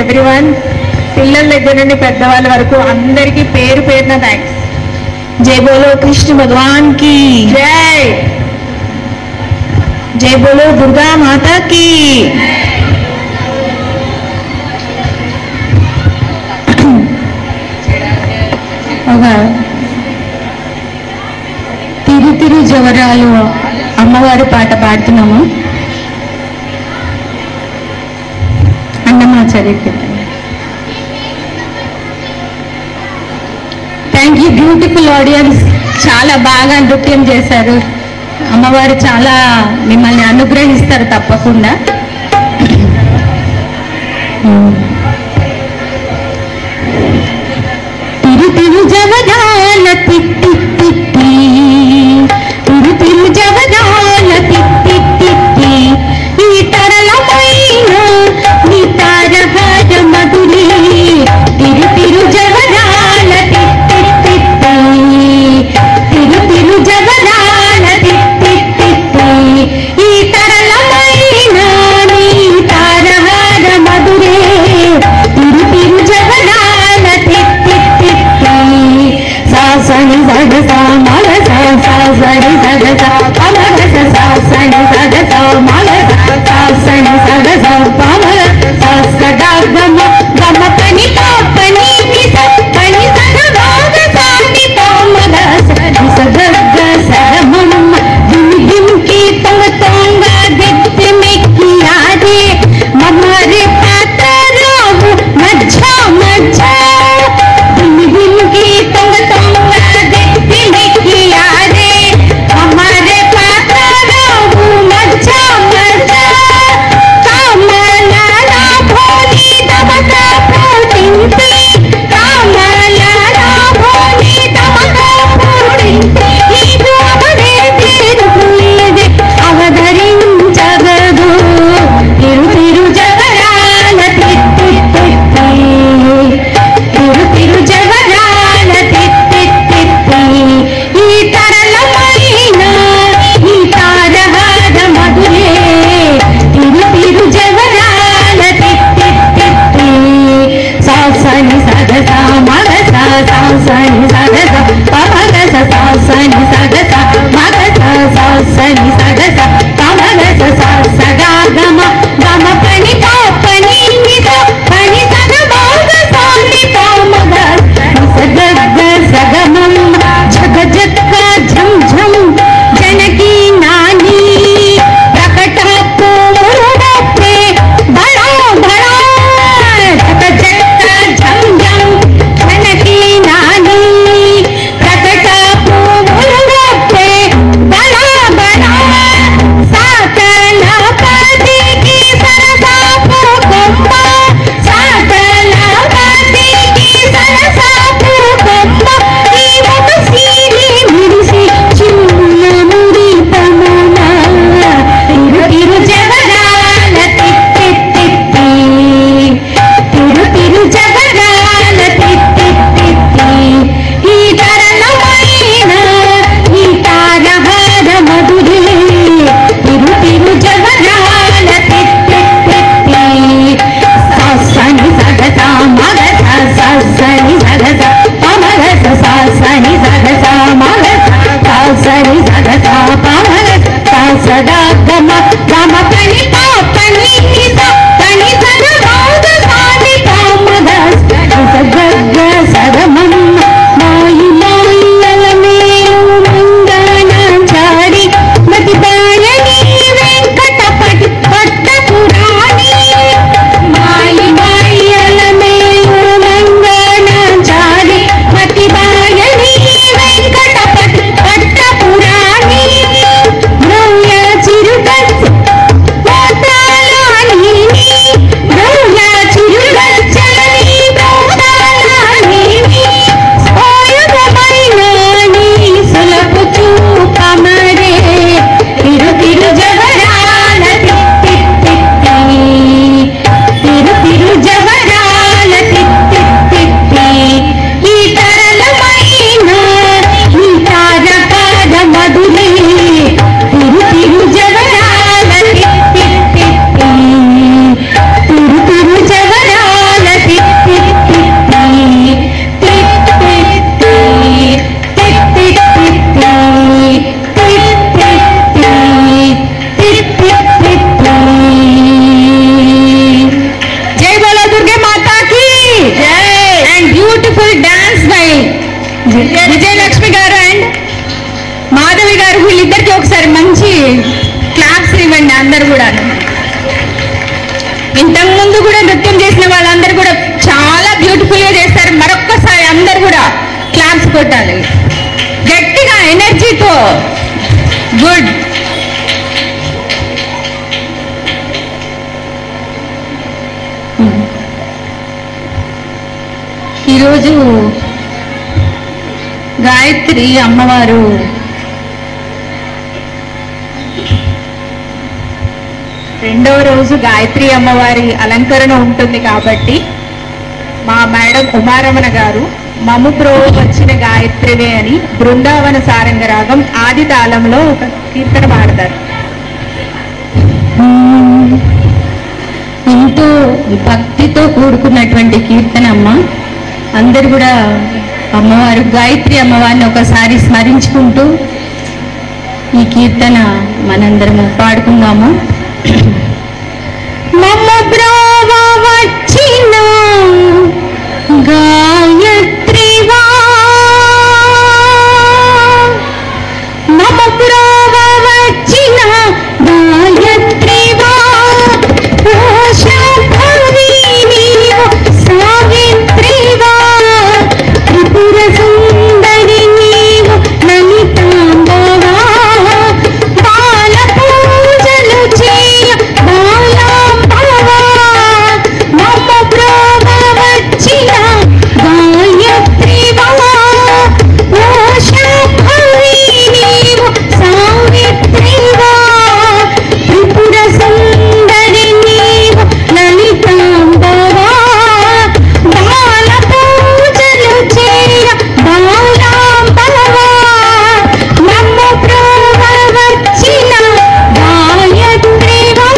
Everyone. పిల్లల దగ్గర నుండి పెద్దవాళ్ళ వరకు అందరికీ పేరు పేరున థ్యాంక్స్. जय बोलो कृष्ण भगवान की జై. जय बोलो दुर्गा माता की ఒక తిరు తిరు జవరాలు అమ్మవారి పాట పాడుతున్నాము. Annamacharya. Thank you beautiful audience. చాలా బాగా నృత్యం చేశారు. అమ్మవారు చాలా మిమ్మల్ని అనుగ్రహిస్తారు తప్పకుండా. తిరు తిరు జవరాల తిట్టి తిట్టి తిరు తిరు జవరాల తిట్టి తిట్టి ఈ తరళమైన నీ తారహార మధురి తిరు తిరు జవరాల తిట్టి తిట్టి తిరు తిరు జవరాల తిట్టి తిట్టి ఈ తరళమైన నీ తారహార మధురే విజయలక్ష్మి గారు అండ్ మాధవి గారు, వీళ్ళిద్దరికి ఒకసారి మంచి క్లాప్స్ ఇవ్వండి అందరు కూడా. ఇంతకు ముందు కూడా నృత్యం చేసిన వాళ్ళందరూ కూడా చాలా బ్యూటిఫుల్ గా చేస్తారు. మరొక్కసారి అందరు కూడా క్లాప్స్ కొట్టాలి గట్టిగా ఎనర్జీతో. గుడ్. ఈరోజు గాయత్రి అమ్మవారు రెండవ రోజు గాయత్రి అమ్మవారి అలంకరణ ఉంటుంది కాబట్టి మా మేడం ఉమారమణ గారు మము ప్రో వచ్చిన గాయత్రివే అని బృందావన సారంగరాగం ఆది తాళంలో ఒక కీర్తన పాడతారు. ఎంతో భక్తితో కూడుకున్నటువంటి కీర్తన అమ్మ. అందరు కూడా అమ్మవారు గాయత్రి అమ్మవారిని ఒకసారి స్మరించుకుంటూ ఈ కీర్తన మనందరము పాడుకుందాము. మమ్మ బ్రోవ వచ్చిన గాయత్రివా, మమ్మ బ్రోవ వచ్చిన గాయత్రివా, శాంభవి నీవు సావిత్రివా, త్రిపుర సుందరి నీవు లలితాంబవా, బాల పూజలు చేయ బాలాంబవా, మమ్మ బ్రోవ వచ్చిన గాయత్రివా, ఓ శాంభవి నీవు సావిత్రివా, త్రిపుర సుందరి నీవు లలితాంబవా, బాల పూజలు చేయ బాలాంబవా, మమ్మ బ్రోవ వచ్చిన గాయత్రివా.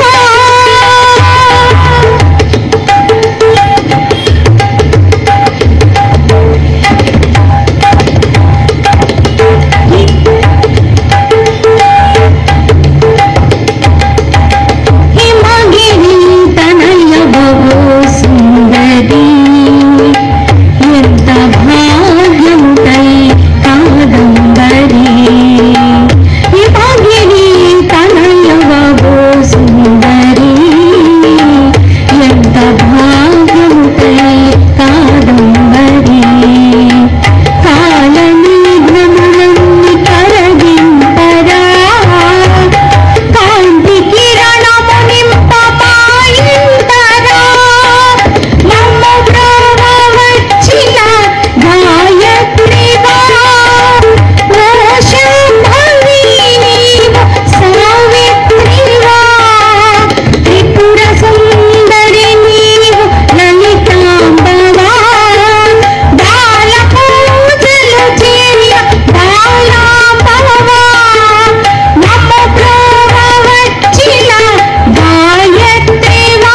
హిమగిరి తనయ బహు సుందరి, ఎంత భాగ్యముటై కాదంబరి, హిమగిరి తనయ బహు సుందరి, ఎంత భాగ్యముటై కాదంబరి, కాలనిగ్రహములన్నీ కరగింపరా, కాంతి కిరణము నింపమాయింతరా, మమ్మ బ్రోవ వచ్చిన గాయత్రివా, ఓ శాంభవి నీవు సావిత్రివా, త్రిపుర సుందరి నీవు లలితాంబవా, బాల పూజలు చేయ బాలాంబవా, మమ్మ బ్రోవ వచ్చిన గాయత్రివా.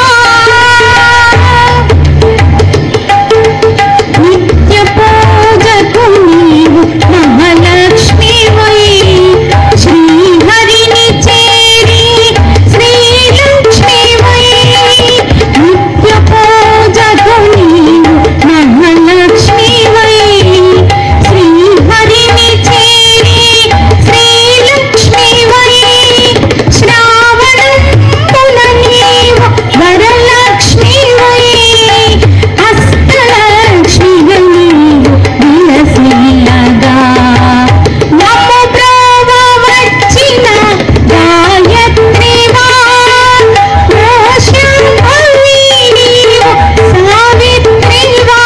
నిత్య పూజకు నీవు మహాలక్ష్మివై, శ్రీహరిని చేరి శ్రీలక్ష్మివై, నిత్య పూజకు నీవు మహాలక్ష్మివై, శ్రీహరిని చేరి శ్రీలక్ష్మివై, శ్రావణంబున నీవు వరలక్ష్మివై, అష్టలక్ష్మిగా నీవు విలసిల్లగా, మమ్మ బ్రోవ వచ్చిన గాయత్రివా, ఓ శాంభవి నీవు సావిత్రివా,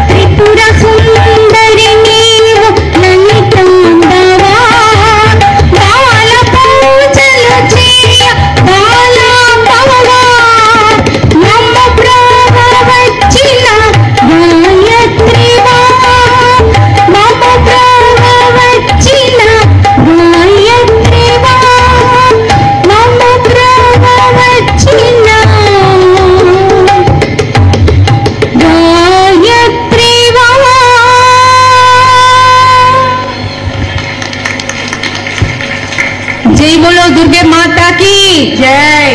త్రిపుర సుందరి నీవు లలితాంబవా, బాల పూజలు చేయ బాలాంబవా, మమ్మ బ్రోవ వచ్చిన గాయత్రివా, మమ్మ బ్రోవ వచ్చిన గాయత్రివా, మమ్మ బ్రోవ వచ్చిన గాయత్రివా. జై బోలో దుర్గే మాతా की जय.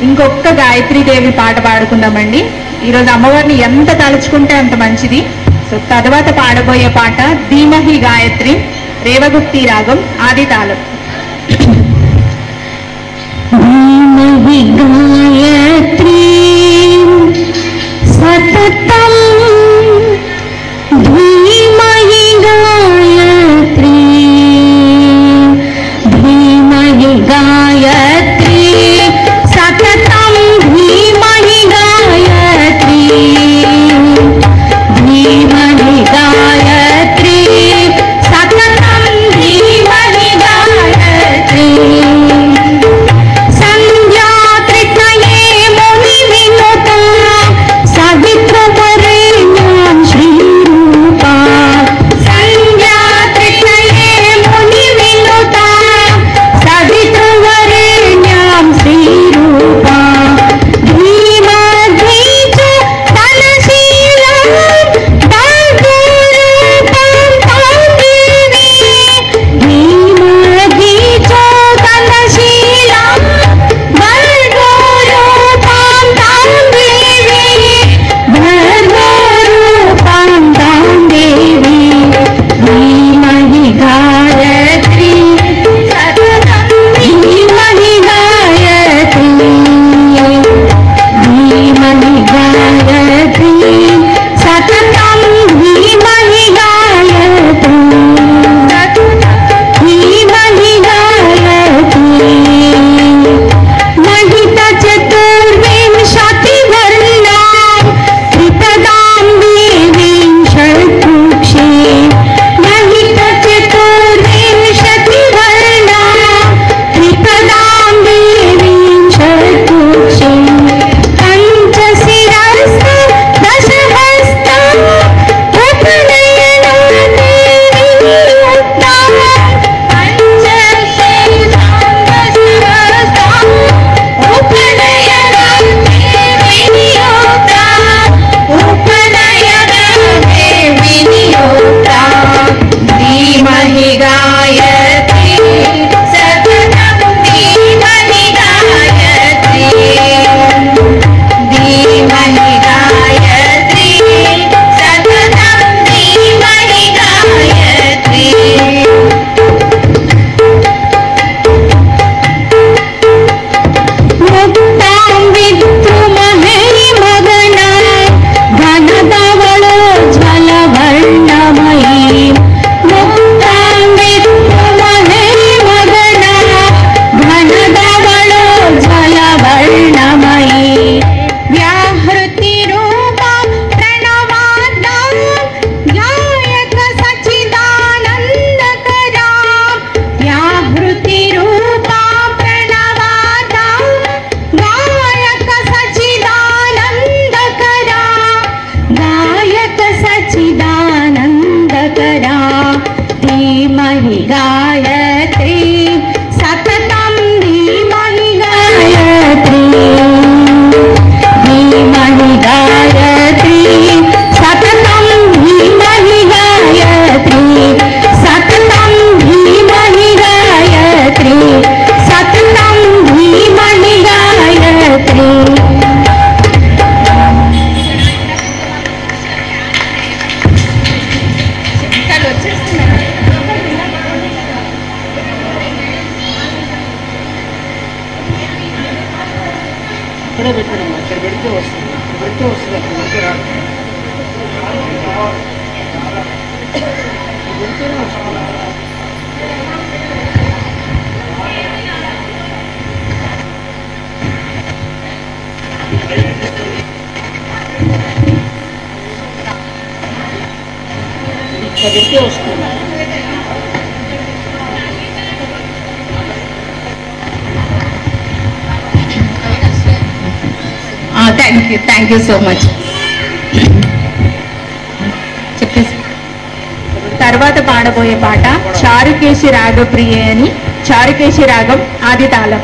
ఇంకొక గాయత్రీదేవి పాట పాడుకుందామండి. ఈరోజు అమ్మవారిని ఎంత తలుచుకుంటే అంత మంచిది. సో తర్వాత పాడబోయే పాట ధీమహి గాయత్రి, రేవగుప్తి రాగం, ఆది తాళం. ధీమహి గాయత్రి సతతం, ధీమహి గాయత్రి, ధీమహి గాయత్రి సతతం, ధీమహి గాయత్రి, ధీమహి గాయత్రి సతతం, ధీమహి గాయత్రి. ధీమహి గాయత్రి సతతం, ధీమహి గాయత్రి, ధీమహి గాయత్రి సతతం, ధీమహి గాయత్రి సతతం, ధీమహి గాయత్రి సతతం, ధీమహి గాయత్రి. ఇక్కడే పెట్టినాము, ఇక్కడ పెడితే వస్తుంది, పెడితే వస్తుంది, అక్కడ పెడితే రాదు, పెడితేనే వస్తుంది. ఇక్కడ పెడితే వస్తుంది. Thank you so much. చెప్పేసి తర్వాత పాడబోయే పాట చారుకేశి రాగప్రియ అని, చారుకేశి రాగం, ఆది తాళం.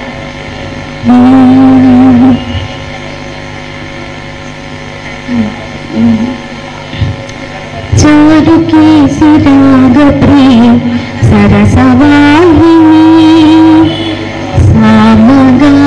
చారుకేశి రాగప్రియ సరసవాహిని, సామగాననాద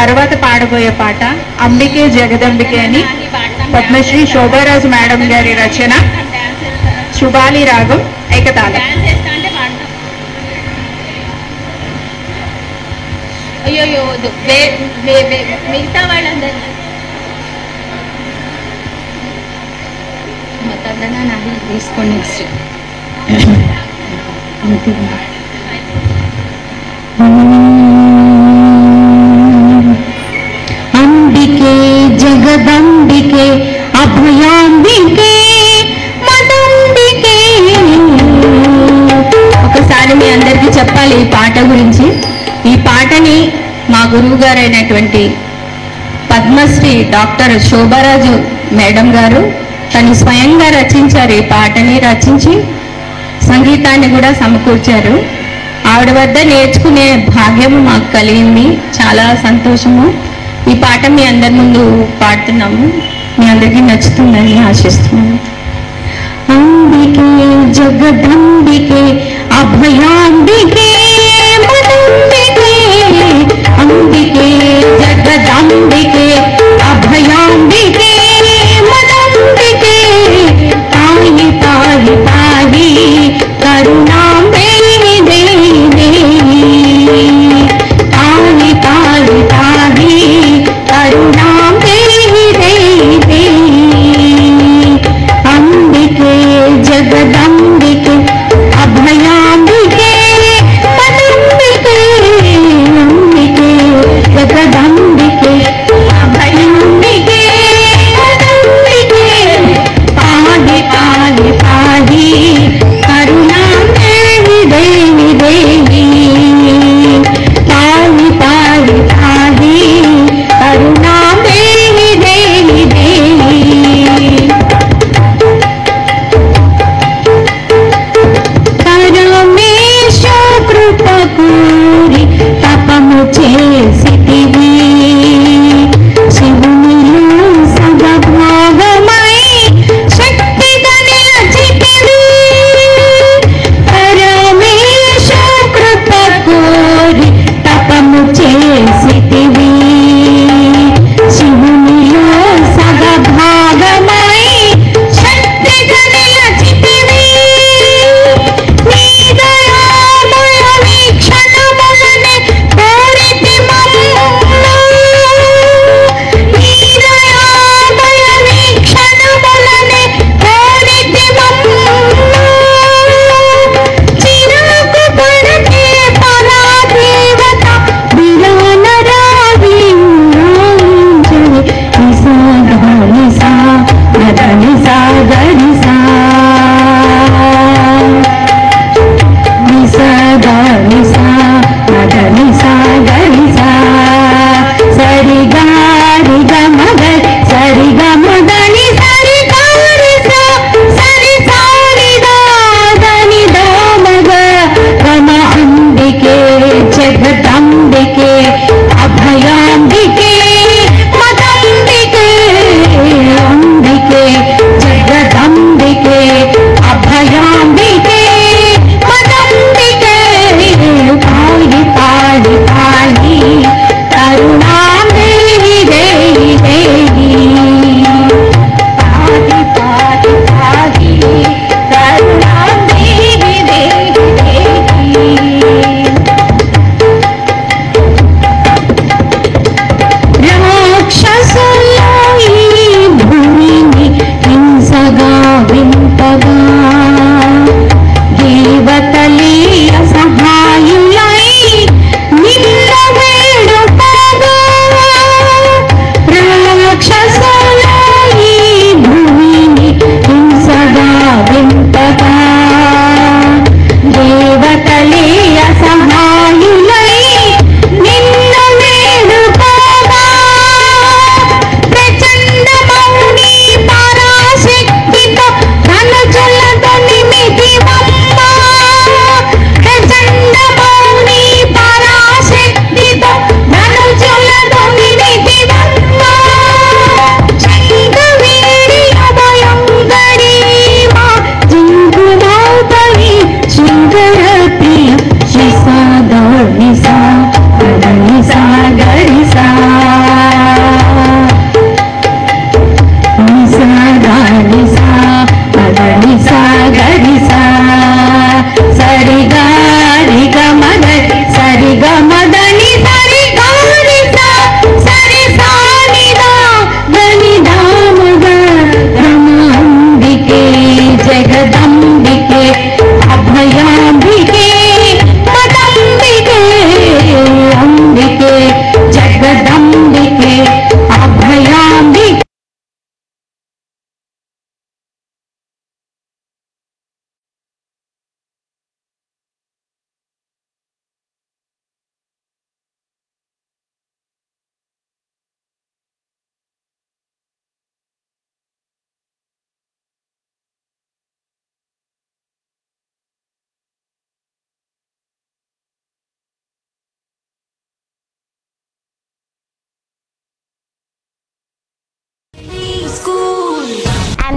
తర్వాత పాడబోయే పాట అంబికే జగదంబికే అని పద్మశ్రీ శోభారాజు మేడం గారి రచన, శుభాలి రాగం, ఏకతాళం. అయ్యో మిగతా వాళ్ళందరూ మొత్తం నాది తీసుకోండి. అంబికే జగదంబికే అభయాంబికే మదంబికే. ఒకసారి మీ అందరికీ చెప్పాలి ఈ పాట గురించి. ఈ పాటని మా గురువు గారైనటువంటి పద్మశ్రీ డాక్టర్ శోభారాజు మేడం గారు తను స్వయంగా రచించారు. ఈ పాటని రచించి సంగీతాన్ని కూడా సమకూర్చారు. ఆవిడ వద్ద నేర్చుకునే భాగ్యము మాకు కలిగింది. చాలా సంతోషము. ఈ పాట మీ అందరి ముందు పాడుతున్నాము. మీ అందరికీ నచ్చుతుందని ఆశిస్తున్నాము. అంబికే జగదంబికే అభయాంబికే మదంబికే. అంబికే జగదంబికే అభయాంబికే మదంబికే. తాయి తాయి తాయి కరుణాంబే తాయి తాయి తాయి కరుణాంబే. అంబికే జగదంబికే అభయాంబికే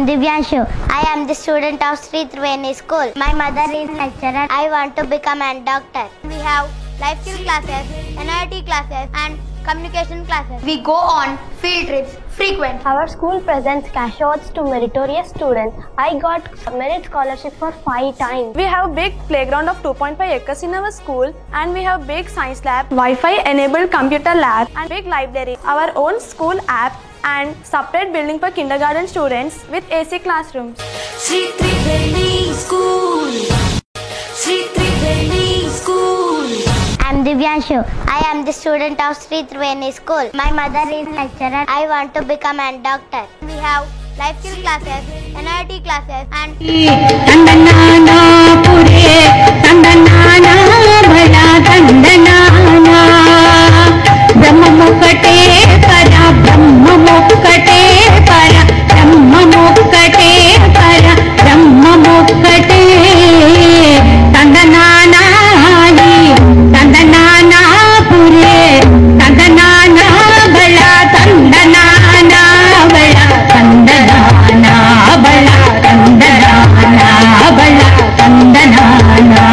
Divyanshu. I am the student of Sri Triveni School. My mother is lecturer. I want to become a doctor. We have life skill classes, NIT classes and communication classes. We go on field trips frequent. Our school presents cash awards to meritorious students. I got merit scholarship for 5 times. We have big playground of 2.5 acres in our school, and we have big science lab, Wi-Fi enabled computer lab and big library. Our own school app and separate building for kindergarten students with AC classrooms. Sri Triveni School. Sri Triveni School. I am Divyanshu. I am the student of Sri Triveni School. My mother is lecturer. I want to become a doctor. We have life skill classes, NIT classes and తందనానా పురే తందనానా భళా తందనానా బ్రహ్మముక్కటే పర బ్రహ్మముక్కటే పర బ్రహ్మముక్కటే పర బ్రహ్మముక్కటే తందనానా తందనానా పురే తందనానా భళా తందనానా భళా తందనానా భళా తందనానా భళా తందనానా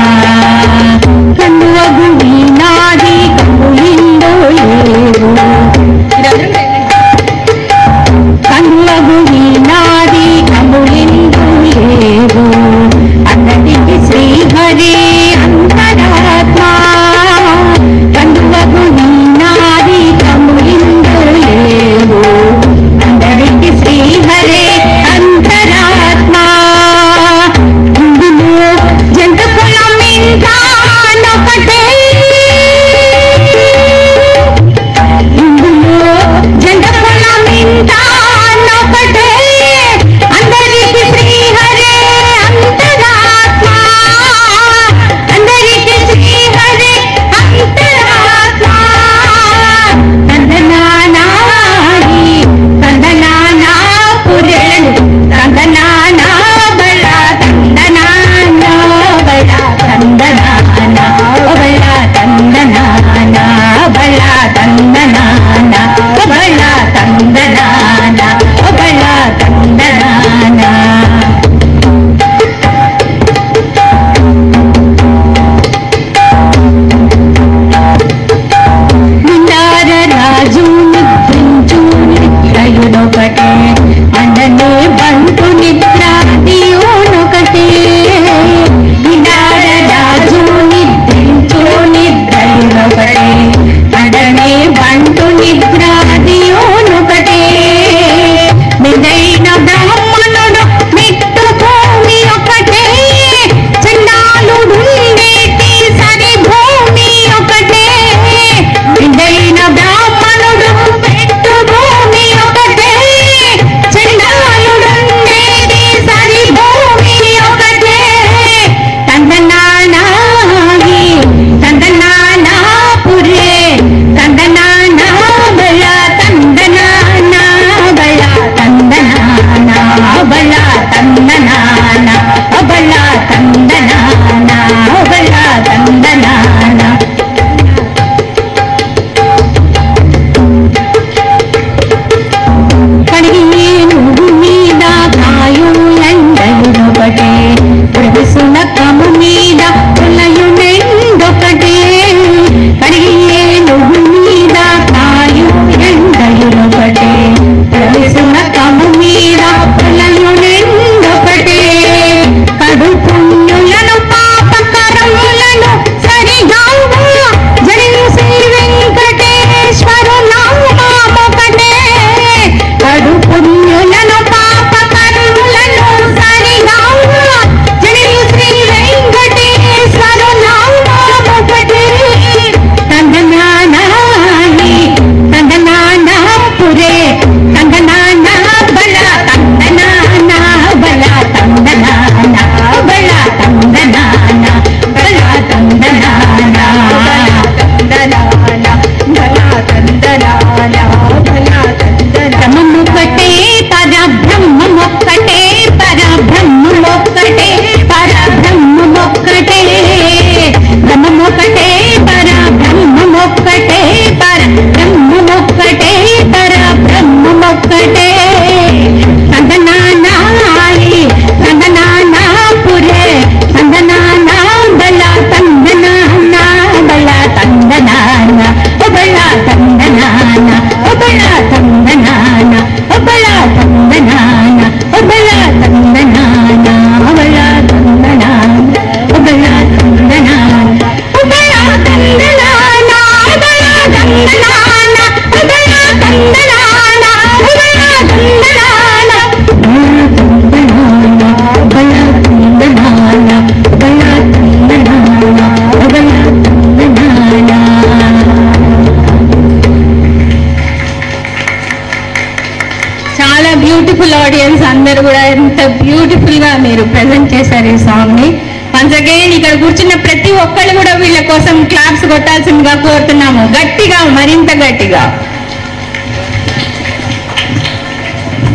బ్యూటిఫుల్ ఆడియన్స్ అందరు కూడా ఎంత బ్యూటిఫుల్ గా మీరు ప్రెజెంట్ చేశారు ఈ సాంగ్ ని. వన్స్ అగైన్ ఇక్కడ కూర్చున్న ప్రతి ఒక్కళ్ళు కూడా వీళ్ళ కోసం క్లాప్స్ కొట్టాల్సిందిగా కోరుతున్నాము, గట్టిగా, మరింత గట్టిగా.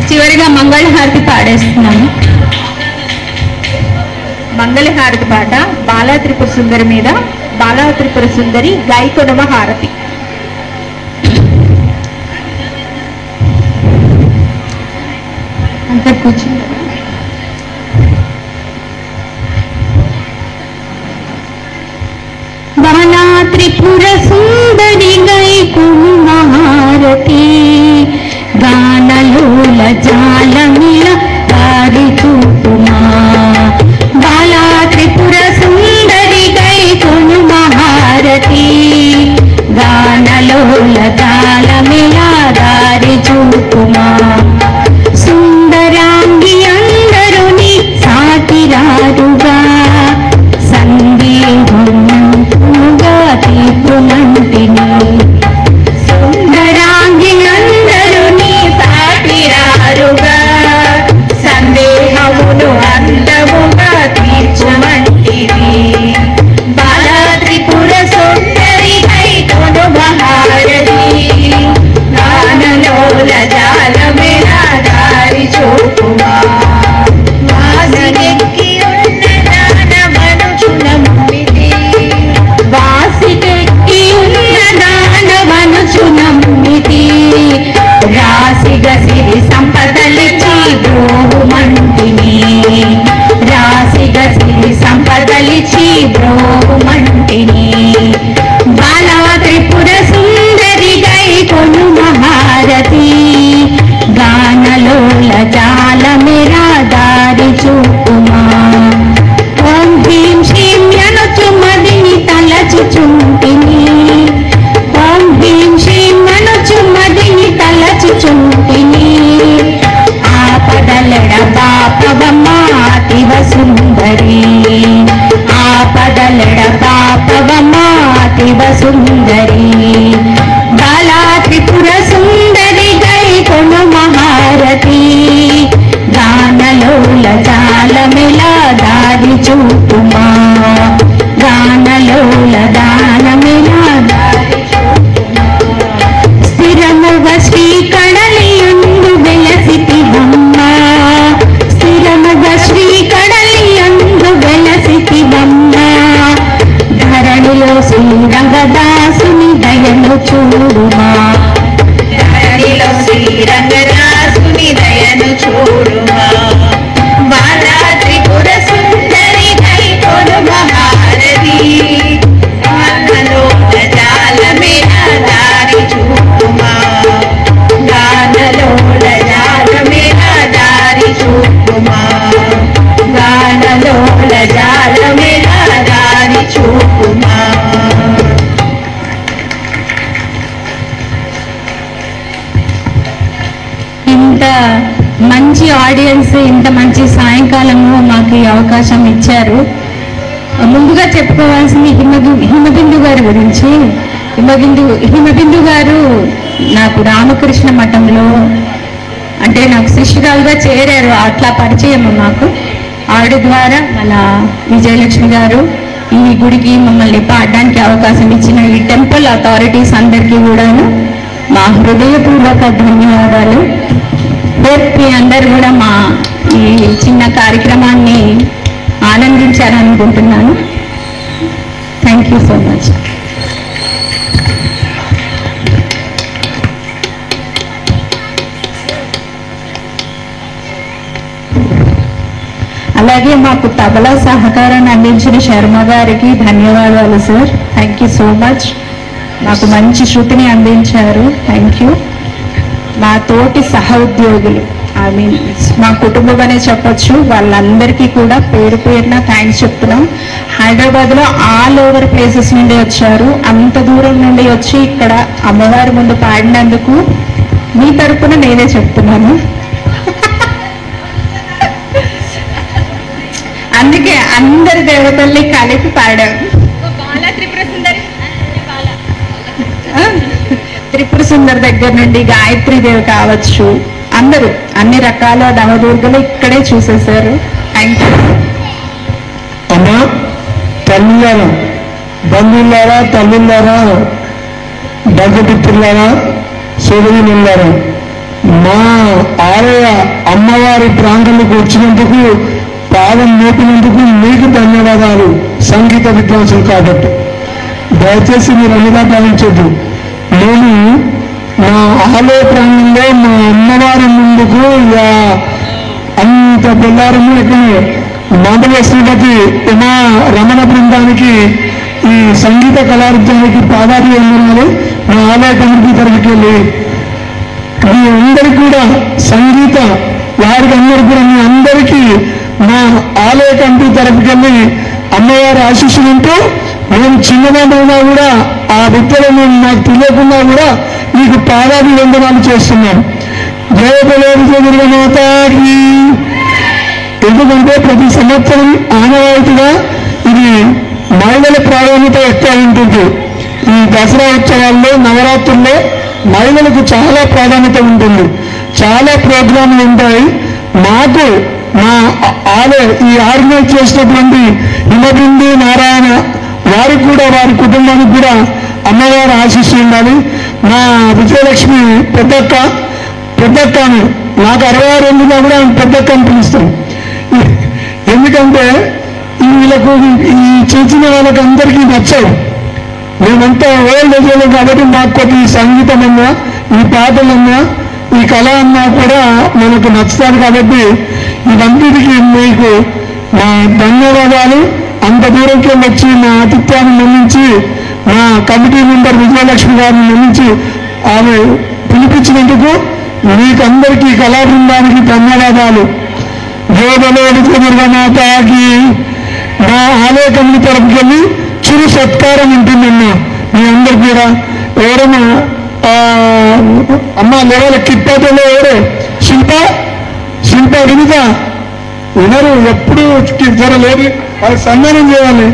చివరిగా మంగళహారతి పాడేస్తున్నాము. మంగళహారతి పాట బాలా త్రిపుర సుందరి మీద బాలా త్రిపుర సుందరి గాయకొనవ హారతి. అంతా కూర్చుంది. బాలా త్రిపుర సుందరి గాయకొనవ హారతి, గానలోల జాలమిల దారి చూపుమా. బాలా త్రిపుర సుందరి గాయకొనవ హారతి, గానలోల జాలమిల దారి చూపుమా. సుందరాంగి అందరూ నీ సాటిరారుగా, సందేహముగా తీర్పునంటిని. సుందరాంగి అందరూ నీ సాటిరారుగా, సందేహమును అందముగా తీర్చమంటివి. బాలా త్రిపుర సుందరి గాయకొనవ హారతి, గానలోల జాలమిల దారి చూపుమా. వాసికెక్కి ఉన్న దానవనుచునమ్మితి, వాసికెక్కి ఉన్న దానవనుచునమ్మితి. రాసిగ సిరి సంపదలిచి బ్రోహుమంటిని, రాసిగ సిరి సంపదలిచి బ్రోహుమంటిని. బాలా త్రిపుర సుందరి గాయకొనవ హారతి, గానలోల జాలమిల దారి చూపుమా. ఓం హ్రీం శ్రీం యనుచు మదిని తలచుచుంటిని, ఓం హ్రీం శ్రీం యనుచు మదిని తలచుచుంటిని. ఆపదలెడ పాపవమ్మ అతివ సుందరి, ఆపదలెడ పాపవమ్మ అతివ సుందరి. బాలా త్రిపుర సుందరి గాయకొనవ హారతి, గానలోల జాలమిల దారి చూపుమా. గానలోల దానమిల దారి చూపుమా. స్థిరముగ శ్రీ కడలియందు వెలసితివమ్మ, స్థిరముగ శ్రీ కడలియందు వెలసితివమ్మ. ధరణిలో శ్రీరంగదాసుని దయను చూడుమా, ధరణిలో శ్రీరంగదాసుని దయను చూడుమా. బాలా త్రిపుర సుందరి గాయకొనవ హారతి, గానలోల జాలమిల దారి చూపుమా. గానలోల జాలమిల దారి చూపుమా. గానలోల జాలమిల దారి చూపుమా. ఇంత మంచి ఆడియన్స్, ఇంత మంచి సాయంకాలము మాకు ఈ అవకాశం ఇచ్చారు. ముందుగా చెప్పుకోవాల్సింది హిమబిందు గారి గురించి. హిమబిందు గారు నాకు రామకృష్ణ మఠంలో అంటే నాకు శిష్యురాలుగా చేరారు, అట్లా పరిచయం మాకు. ఆవిడ ద్వారా మన విజయలక్ష్మి గారు ఈ గుడికి మమ్మల్ని పాడడానికి అవకాశం ఇచ్చిన ఈ టెంపుల్ అథారిటీస్ అందరికీ కూడాను మా హృదయపూర్వక ధన్యవాదాలు. మీ అందరు కూడా మా ఈ చిన్న కార్యక్రమాన్ని ఆనందించారనుకుంటున్నాను. Thank you so much. అలాగే మాకు తబలా సహకారాన్ని అందించిన శర్మ గారికి ధన్యవాదాలు sir. Thank you so much. మాకు మంచి శృతిని అందించారు. Thank you. మా తోటి సహ ఉద్యోగులు, ఐ మీన్ మా కుటుంబం అనే చెప్పొచ్చు, వాళ్ళందరికీ కూడా పేరు పేరున థ్యాంక్స్ చెప్తున్నాం. హైదరాబాద్లో ఆల్ ఓవర్ ప్లేసెస్ నుండి వచ్చారు, అంత దూరం నుండి వచ్చి ఇక్కడ అమ్మవారి ముందు పాడినందుకు మీ తరపున నేనే చెప్తున్నాను. అందుకే అందరి దేవతల్ని కలిపి పాడాము. త్రిపుర సుందరి దగ్గర నుండి గాయత్రీ దేవి కావచ్చు, అందరూ అన్ని రకాల నవదుర్గలు ఇక్కడే చూసేశారు. Thank you. అమ్మా, తల్లులారా, బంధువులారా, తల్లులారా, బంధుమిత్రులారా, సోదరులారా, మా ఆలయ అమ్మవారి ప్రాంగణకు వచ్చినందుకు, పాదం మోపినందుకు మీకు ధన్యవాదాలు. సంగీత విద్వాంసులు కాబట్టి దయచేసి మీరు అన్నిగా భావించద్దు. నేను మా ఆలయ ప్రాంగణంలో మా అమ్మవారి ముందుకు అంత బెల్లారము ఇక్కడ మండల శ్రీమతి ఉమా రమణ బృందానికి, ఈ సంగీత కళారూపానికి పాదాలు వందనాలు మా ఆలయ కమిటీ తరఫుకి వెళ్ళి మీ అందరికీ కూడా సంగీత వారికి అందరూ కూడా మీ అందరికీ మా ఆలయ కమిటీ తరఫుకి వెళ్ళి అమ్మవారి ఆశీస్సులు ఉంటూ, మేము చిన్నదైనా కూడా ఆ విద్యలను నాకు తెలియకుండా కూడా మీకు పాదాలు వందనాలు చేస్తున్నాం. జయ బలో విజయ మాతాకి. ఎందుకంటే ప్రతి సంవత్సరం ఆనవాయితీగా ఇది మహిళల ప్రాధాన్యత ఎక్కువ ఉంటుంది. ఈ దసరా ఉత్సవాల్లో, నవరాత్రుల్లో మహిళలకు చాలా ప్రాధాన్యత ఉంటుంది. చాలా ప్రోగ్రాంలు ఉంటాయి. మాకు మా ఈ ఆర్గనైజ్ చేసినటువంటి హిమబిందు నారాయణ వారికి కూడా, వారి కుటుంబానికి కూడా అమ్మవారి ఆశీస్సులు ఉండాలి. మా విజయలక్ష్మి పెద్దక్కని నాకు 66 ఏళ్ళుగా కూడా పెద్దక్క అని పిలుస్తాం. ఎందుకంటే వీళ్ళకు ఈ చేసిన వాళ్ళకి అందరికీ నచ్చావు. మేమంతా ఓల్డ్ ఏజ్ కాబట్టి మాకు కొద్ది సంగీతం అన్నా, ఈ పాటలన్నా, ఈ కళ అన్నా కూడా మనకు నచ్చుతారు. కాబట్టి ఇవన్నిటికీ మీకు మా ధన్యవాదాలు. అంత దూరంకి వచ్చి మా ఆతిథ్యాన్ని మన్నించి, మా కమిటీ మెంబర్ విజయలక్ష్మి గారిని మన్నించి ఆమె పిలిపించినందుకు మీకు అందరికీ కళా బృందానికి ధన్యవాదాలు. మాతాకి. మా ఆలయ కమిటీ తరపుకి వెళ్ళి చిరు సత్కారం ఉంటుందమ్మా మీ అందరికి కూడా. ఎవరైనా అమ్మ లెవెల్ కిట్పాటలో ఎవరే శిల్ప వినిత వినరు, ఎప్పుడు జర లేదు, వాళ్ళకి సన్మానం చేయాలి.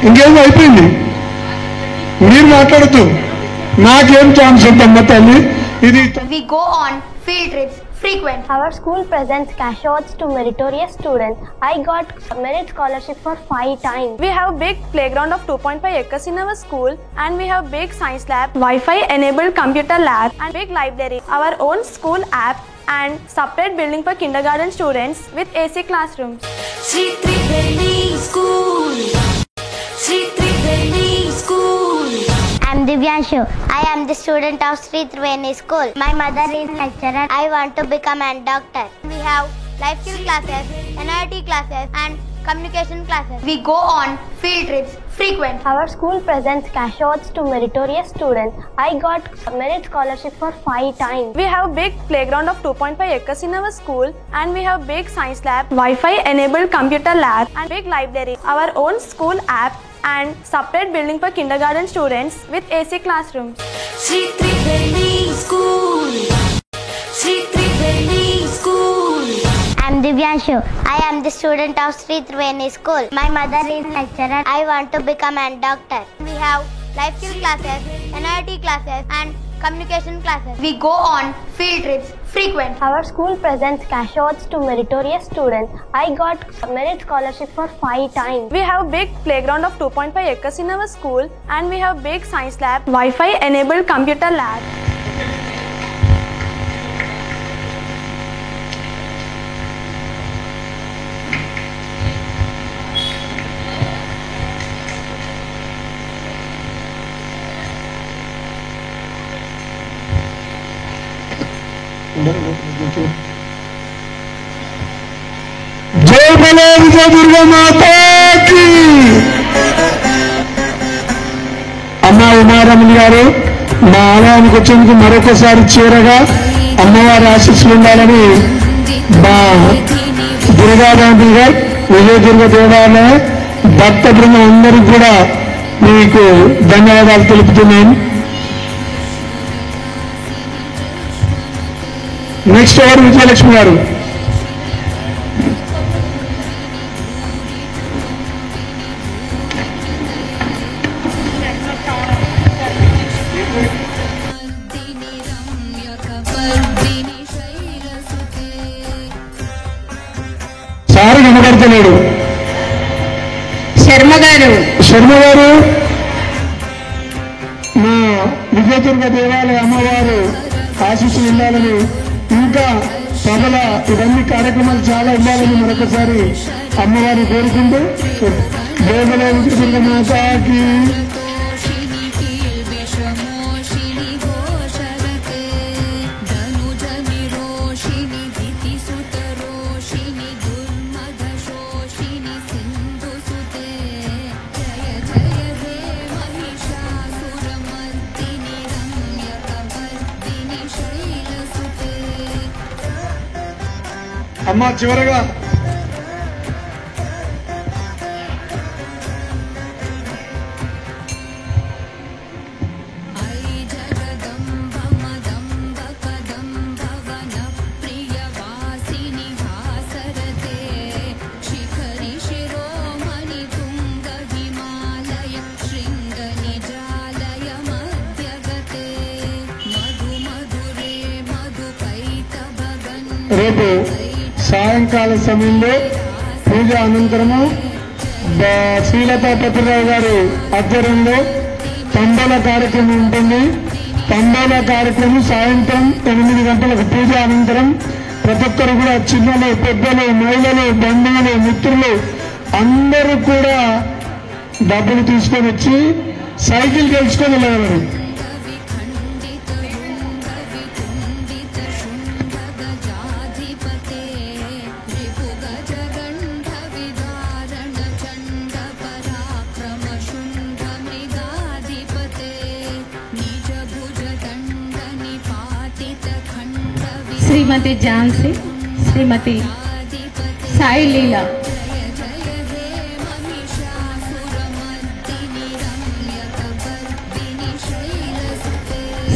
ఇంకేమో అయిపోయింది, మీరు మాట్లాడుతూ నాకేం ఛాన్స్ ఉందమ్మా తల్లి. ఇది We go on field trips frequent. Our school presents cash awards to meritorious students. I got merit scholarship for 5 times. We have big playground of 2.5 acres in our school, and we have big science lab, Wi-Fi enabled computer lab, and big library, our own school app, and separate building for kindergarten students with AC classrooms. Sri Triveni School. Sri Triveni School. I am Divyanshu. I am the student of Sri Triveni School. My mother is lecturer. I want to become a doctor. We have life skill classes, NIT classes, and communication classes. We go on field trips frequent. Our school presents cash awards to meritorious students. I got merit scholarship for 5 times. We have big playground of 2.5 acres in our school, and we have big science lab, Wi-Fi enabled computer lab, and big library, our own school app, and separate building for kindergarten students with AC classrooms. Sri Triveni School. Sri Triveni School. I am Divyanshu. I am the student of Sri Triveni School. My mother is lecturer. I want to become a doctor. We have life skill classes, NIT classes, and communication classes. We go on field trips frequent. Our school presents cash awards to meritorious students. I got merit scholarship for 5 times. We have big playground of 2.5 acres in our school, and we have big science lab, Wi-Fi enabled computer lab. జై బలో విజయ దుర్గా మాతాకి. అమ్మ ఉమారమణి గారు మా ఆలయానికి వచ్చేందుకు మరొకసారి చేరగా అమ్మవారి ఆశీస్సులు ఉండాలని మా దుర్గాదేవి గారు, విజయ దుర్గ దేవాలయ భక్త బృందం అందరికీ కూడా మీకు ధన్యవాదాలు తెలుపుతున్నాను. నెక్స్ట్ ఎవరు? విజయలక్ష్మి గారు. Mardini Ramya Kapardini పలుకుతున్నాడు. శర్మ గారు మా విజయదుర్గ దేవాలయ అమ్మవారు ఆశీస్సులు ఉండాలని, ఇంకా సభల ఇవన్నీ కార్యక్రమాలు చాలా ఉండాలని మరొకసారి అమ్మవారిని కోరుకుంటూ దేవల విజయదుర్గ మాతాకి అమ్మ చివరగా రేపు సాయంకాల సమయంలో పూజ అనంతరము శ్రీలతా పత్రిరావు గారి ఆధ్వర్యంలో తంబోలా కార్యక్రమం ఉంటుంది. తంబోలా కార్యక్రమం సాయంత్రం 8 గంటలకు పూజ అనంతరం ప్రతి ఒక్కరు కూడా చిన్నలు, పెద్దలు, మహిళలు, బంధువులు, మిత్రులు అందరూ కూడా డబ్బులు తీసుకొని వచ్చి సైకిల్ గెలుచుకొని వెళ్ళారు. శ్రీమతి ఝాన్సీ, శ్రీమతి సాయి లీలా,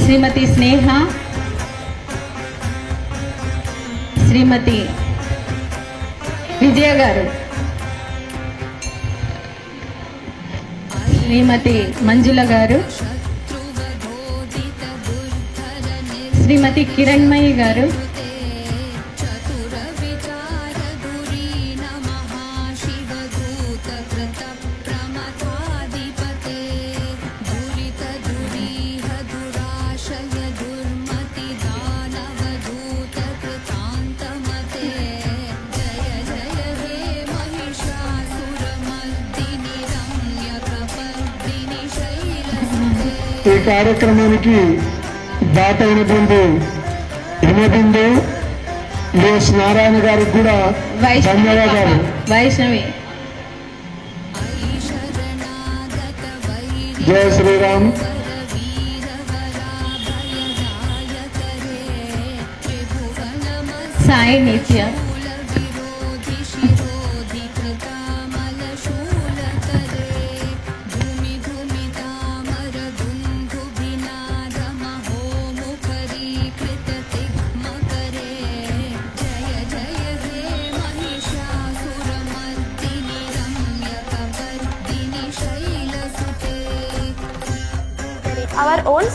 శ్రీమతి స్నేహ, శ్రీమతి విజయ గారు, శ్రీమతి మంజుల గారు, శ్రీమతి కిరణ్మయి గారు, ఈ కార్యక్రమానికి దాత అయినటువంటి హిమబిందు ఎస్ నారాయణ గారికి కూడా ధన్యవాదాలు. వైష్ణవి, జయ శ్రీరామ్. సాయి నిత్య, Our own